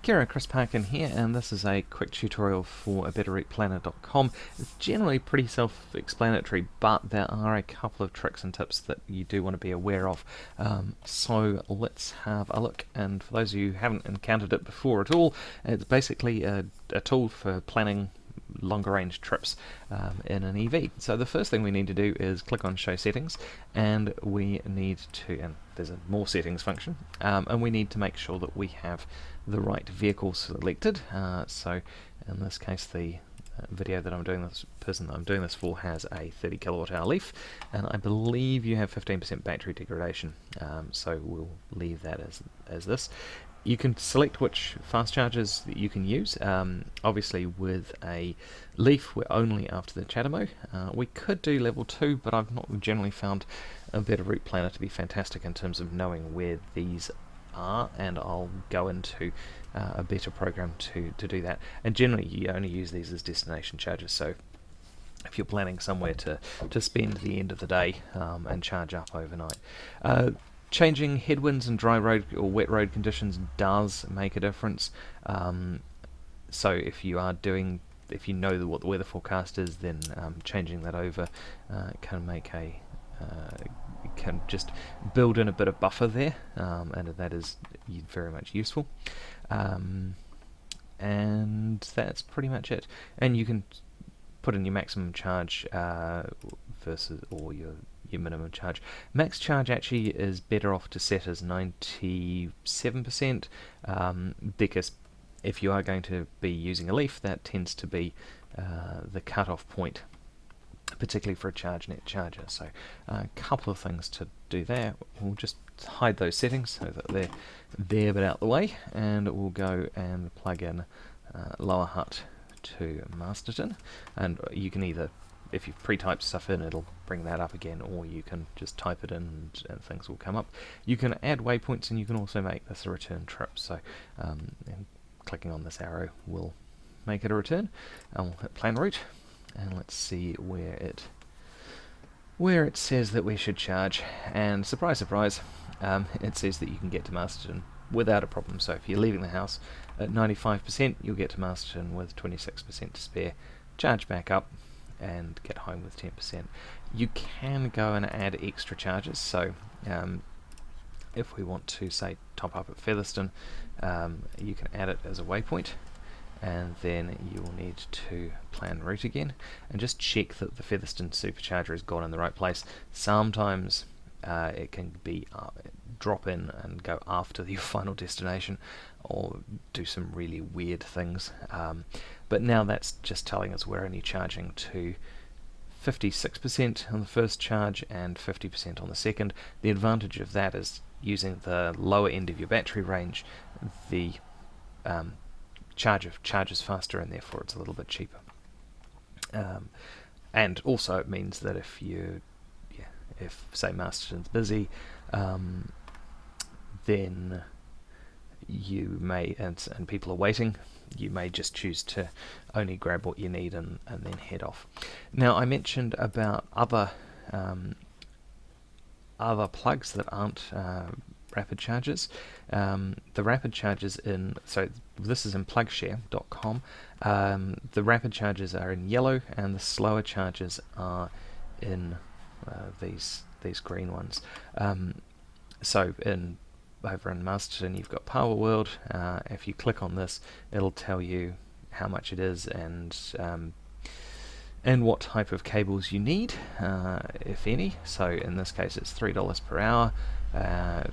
Kia ora, Chris Parkin here, and this is a quick tutorial for abetterrouteplanner.com. It's generally pretty self-explanatory, but there are a couple of tricks and tips that you do want to be aware of. So let's have a look, and for those of you who haven't encountered it before at all, it's basically a tool for planning longer range trips in an EV. So the first thing we need to do is click on Show Settings, and we need to, and there's a More Settings function, and we need to make sure that we have the right vehicle selected. So in this case, the person that I'm doing this for has a 30 kilowatt hour Leaf, and I believe you have 15% battery degradation, so we'll leave that as this. You can select which fast chargers that you can use. Obviously with a Leaf we're only after the CHAdeMO. We could do level 2, but I've not generally found a Better Route Planner to be fantastic in terms of knowing where these are, and I'll go into a better program to do that. And generally you only use these as destination chargers, so if you're planning somewhere to spend the end of the day and charge up overnight. Changing headwinds and dry road or wet road conditions does make a difference. So if you know what the weather forecast is, then changing that over can make can just build in a bit of buffer there, and that is very much useful. And that's pretty much it. And you can put in your maximum charge versus your minimum charge. Max charge actually is better off to set as 97%, because if you are going to be using a Leaf, that tends to be the cut-off point, particularly for a ChargeNet charger. So a couple of things to do there. We'll just hide those settings so that they're there but out the way, and we'll go and plug in Lower Hutt to Masterton, and you can either, if you've pre-typed stuff in, it'll bring that up again, or you can just type it in and things will come up. You can add waypoints, and you can also make this a return trip. So and clicking on this arrow will make it a return. And we'll hit Plan Route, and let's see where it says that we should charge. And surprise, surprise, it says that you can get to Masterton without a problem. So if you're leaving the house at 95%, you'll get to Masterton with 26% to spare. Charge back up and get home with 10%. You can go and add extra charges, so if we want to, say, top up at Featherstone, you can add it as a waypoint, and then you will need to plan route again and just check that the Featherstone supercharger has gone in the right place. Sometimes it can be drop in and go after your final destination, or do some really weird things. But now that's just telling us we're only charging to 56% on the first charge and 50% on the second. The advantage of that is using the lower end of your battery range, the charges faster, and therefore it's a little bit cheaper. And also it means that if say Masterton's busy, then you may, and people are waiting, you may just choose to only grab what you need and then head off. Now, I mentioned about other plugs that aren't rapid chargers. The rapid chargers so this is in plugshare.com. The rapid chargers are in yellow, and the slower chargers are in these green ones. So over in Masterton you've got Power World. If you click on this, it'll tell you how much it is and what type of cables you need, if any. So in this case it's $3 per hour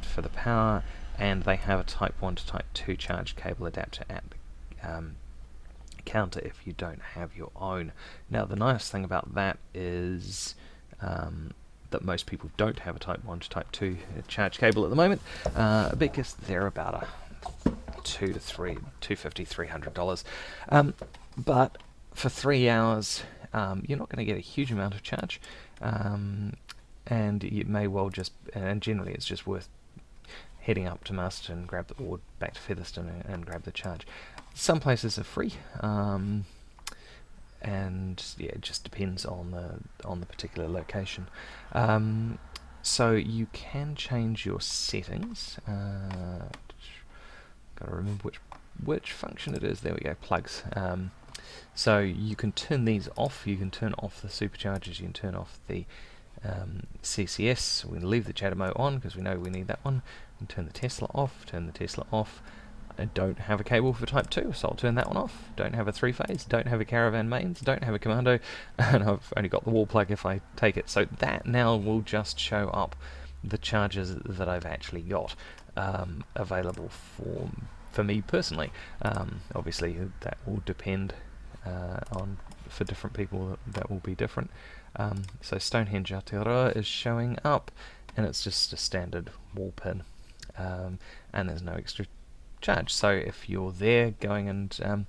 for the power, and they have a Type 1 to Type 2 charge cable adapter at the counter if you don't have your own. Now the nice thing about that is that most people don't have a Type 1 to Type 2 charge cable at the moment, because they're about $250, $300. But for 3 hours, you're not going to get a huge amount of charge, and you may well and generally it's just worth heading up to Masterton, or back to Featherstone and grab the charge. Some places are free, and yeah, it just depends on the particular location. So you can change your settings. Got to remember which function it is. There we go, plugs. So you can turn these off. You can turn off the superchargers. You can turn off the CCS. We can leave the CHAdeMO on because we know we need that one. And turn the Tesla off. Turn the Tesla off. I don't have a cable for Type 2, so I'll turn that one off. Don't have a 3-phase, don't have a caravan mains, don't have a commando, and I've only got the wall plug if I take it. So that now will just show up the chargers that I've actually got available for me personally. Obviously that will depend on, for different people that will be different. So Stonehenge Aotearoa is showing up, and it's just a standard wall pin, and there's no extra charge. So if you're there going and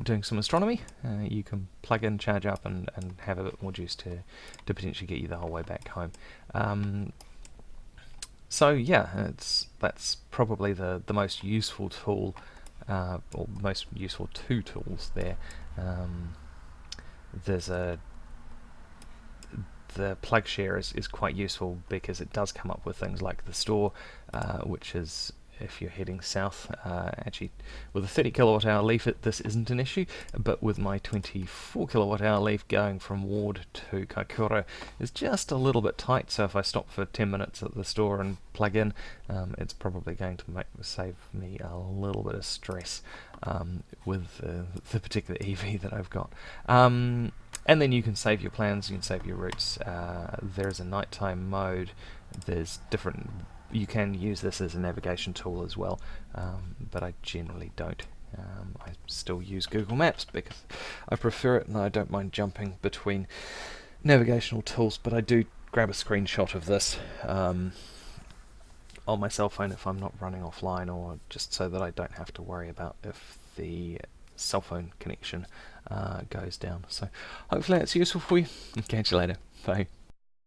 doing some astronomy, you can plug in, charge up, and have a bit more juice to potentially get you the whole way back home. So yeah, that's probably the most useful tool, or most useful two tools there. The plug share is quite useful because it does come up with things like the store, which is, if you're heading south, actually with a 30 kilowatt hour leaf this isn't an issue, but with my 24 kilowatt hour leaf going from Ward to Kaikoura is just a little bit tight, so if I stop for 10 minutes at the store and plug in, it's probably going to save me a little bit of stress with the particular EV that I've got. And then you can save your plans, you can save your routes. There's a nighttime mode, there's different. You can use this as a navigation tool as well, but I generally don't. I still use Google Maps because I prefer it, and I don't mind jumping between navigational tools, but I do grab a screenshot of this on my cell phone if I'm not running offline, or just so that I don't have to worry about if the cell phone connection goes down. So hopefully that's useful for you. Catch you later. Bye.